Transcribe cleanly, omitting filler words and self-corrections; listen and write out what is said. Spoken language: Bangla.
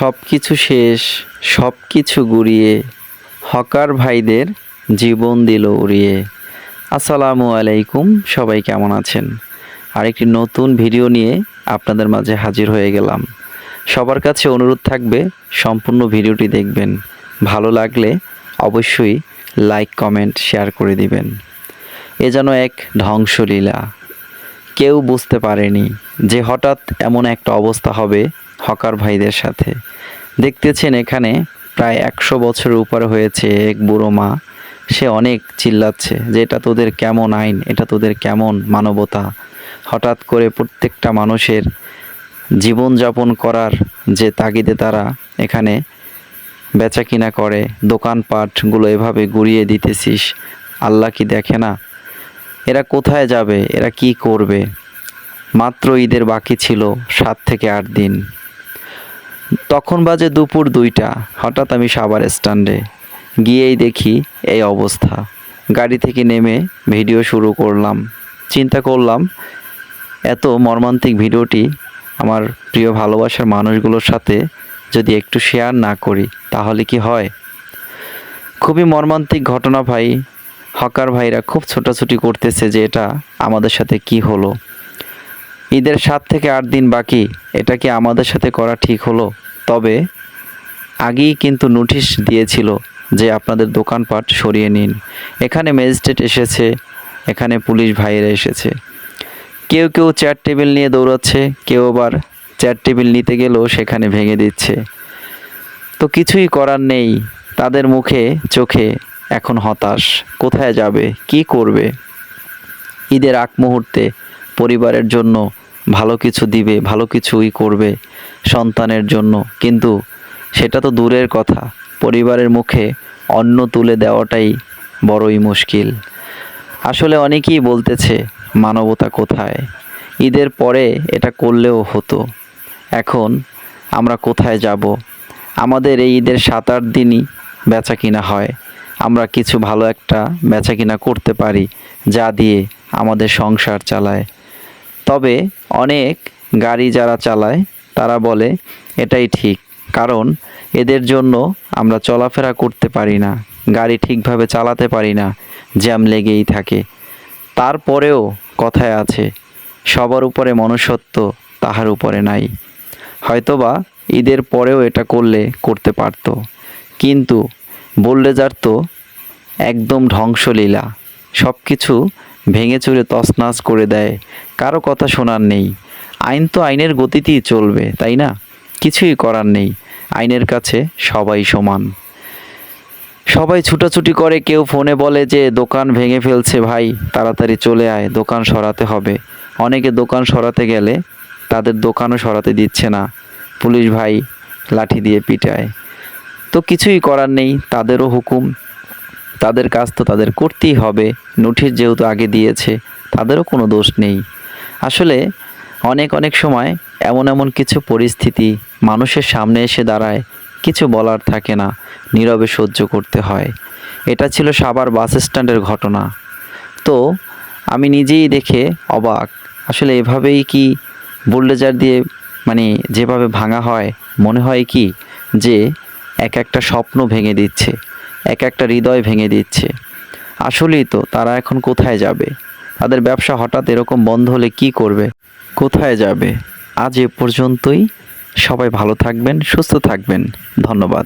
সব কিছু শেষ, সব কিছু গুড়িয়ে হকার ভাইদের জীবন দিল উড়িয়ে। আসসালামু আলাইকুম, সবাই কেমন আছেন? আরেকটি নতুন ভিডিও নিয়ে আপনাদের মাঝে হাজির হয়ে গেলাম। সবার কাছে অনুরোধ থাকবে সম্পূর্ণ ভিডিওটি দেখবেন। ভালো লাগলে অবশ্যই লাইক, কমেন্ট, শেয়ার করে দিবেন। এ যেন এক ধ্বংসলীলা। কেউ বুঝতে পারেনি যে হঠাৎ এমন একটা অবস্থা হবে হকার ভাইদের সাথে। দেখতেছেন এখানে প্রায় 100 বছরের উপরে হয়েছে এক বুড়ো মা। সে অনেক চিল্লাচ্ছে যে এটা তোদের কেমন আইন, এটা তোদের কেমন মানবতা। হঠাৎ করে প্রত্যেকটা মানুষের জীবনযাপন করার যে তাগিদে তারা এখানে বেচা কিনা করে, দোকানপাটগুলো এভাবে গুড়িয়ে দিতেছিস। আল্লাহ কি দেখে না? এরা কোথায় যাবে? এরা কি করবে? মাত্র ঈদের বাকি ছিল 7 থেকে 8 দিন। তখন বাজে দুপুর 2টা। হঠাৎ আমি সাভার স্ট্যান্ডে গিয়েই দেখি এই অবস্থা। গাড়ি থেকে নেমে ভিডিও শুরু করলাম। চিন্তা করলাম এত মর্মান্তিক ভিডিওটি আমার প্রিয় ভালোবাসার মানুষগুলোর সাথে যদি একটু শেয়ার না করি তাহলে কি হয়? খুবই মর্মান্তিক ঘটনা ভাই। হকার ভাইরা খুব ছোটাছুটি করতেছে যে এটা আমাদের সাথে কি হলো। ঈদের 7 থেকে 8 দিন বাকি, এটা কি আমাদের সাথে করা ঠিক হলো? তবে আগেই কিন্তু নোটিশ দিয়েছিল যে আপনাদের দোকানপাট সরিয়ে নিন। এখানে ম্যাজিস্ট্রেট এসেছে, এখানে পুলিশ ভাইয়েরা এসেছে। কেউ কেউ চেয়ার টেবিল নিয়ে দৌড়াচ্ছে, কেউ আবার চেয়ার টেবিল নিতে গেলেও সেখানে ভেঙে দিচ্ছে। তো কিছুই করার নেই। তাদের মুখে চোখে এখন হতাশ। কোথায় যাবে? কি করবে? ঈদের আগ মুহূর্তে পরিবারের জন্য ভালো কিছু দিবে, ভালো কিছুই করবে সন্তানের জন্য, কিন্তু সেটা তো দূরের কথা। পরিবারের মুখে অন্ন তুলে দেওয়াটাই বড়ই মুশকিল। আসলে অনেকেই বলতেছে মানবতা কোথায়? ঈদের পরে এটা করলেও হতো। এখন আমরা কোথায় যাব? আমাদের এই ঈদের 7-8 দিনই বেচা কিনা হয়। আমরা কিছু ভালো একটা বেচা কিনা করতে পারি যা দিয়ে আমাদের সংসার চালায়। তবে অনেক গাড়ি যারা চালায় তারা বলে এটাই ঠিক, কারণ এদের জন্য আমরা চলাফেরা করতে পারি না, গাড়ি ঠিকভাবে চালাতে পারি না, জ্যাম লেগেই থাকে। তারপরেও কথায় আছে সবার উপরে মনুষ্যত্ব, তাহার উপরে নাই। হয়তোবা ঈদের পরেও এটা করতে পারতো, কিন্তু বুলডোজার তো একদম ধ্বংসলীলা। সব কিছু ভেঙে চুরে তছনছ করে দেয়, কারো কথা শোনার নেই। আইন তো আইনের গতিতেই চলবে, তাই না? কিছুই করার নেই। আইনের কাছে সবাই সমান। সবাই ছুটাছুটি করে, কেউ ফোনে বলে যে দোকান ভেঙে ফেলছে, ভাই তাড়াতাড়ি চলে আয়, দোকান সরাতে হবে। অনেকে দোকান সরাতে গেলে তাদের দোকানও সরাতে দিচ্ছে না, পুলিশ ভাই লাঠি দিয়ে পিটায়। তো কিছুই করার নেই, তাদেরও হুকুম, তাদের কাজ তো তাদের করতেই হবে। নোটিশ যেহেতু আগে দিয়েছে, তাদেরও কোনো দোষ নেই। আসলে অনেক সময় এমন কিছু পরিস্থিতি মানুষের সামনে এসে দাঁড়ায়, কিছু বলার থাকে না, নীরবে সহ্য করতে হয়। এটা ছিল সাভার বাস স্ট্যান্ডের ঘটনা। তো আমি নিজেই দেখে অবাক। আসলে এভাবেই কি বুলডোজার দিয়ে যেভাবে ভাঙা হয়, মনে হয় কি যে এক একটা স্বপ্ন ভেঙে দিচ্ছে, এক একটা হৃদয় ভেঙে দিচ্ছে। আসলেই তো তারা এখন কোথায় যাবে? তাদের ব্যবসা হঠাৎ এরকম বন্ধ হলে কি করবে? কোথায় যাবে? আজ এ পর্যন্তই। সবাই ভালো থাকবেন, সুস্থ থাকবেন। ধন্যবাদ।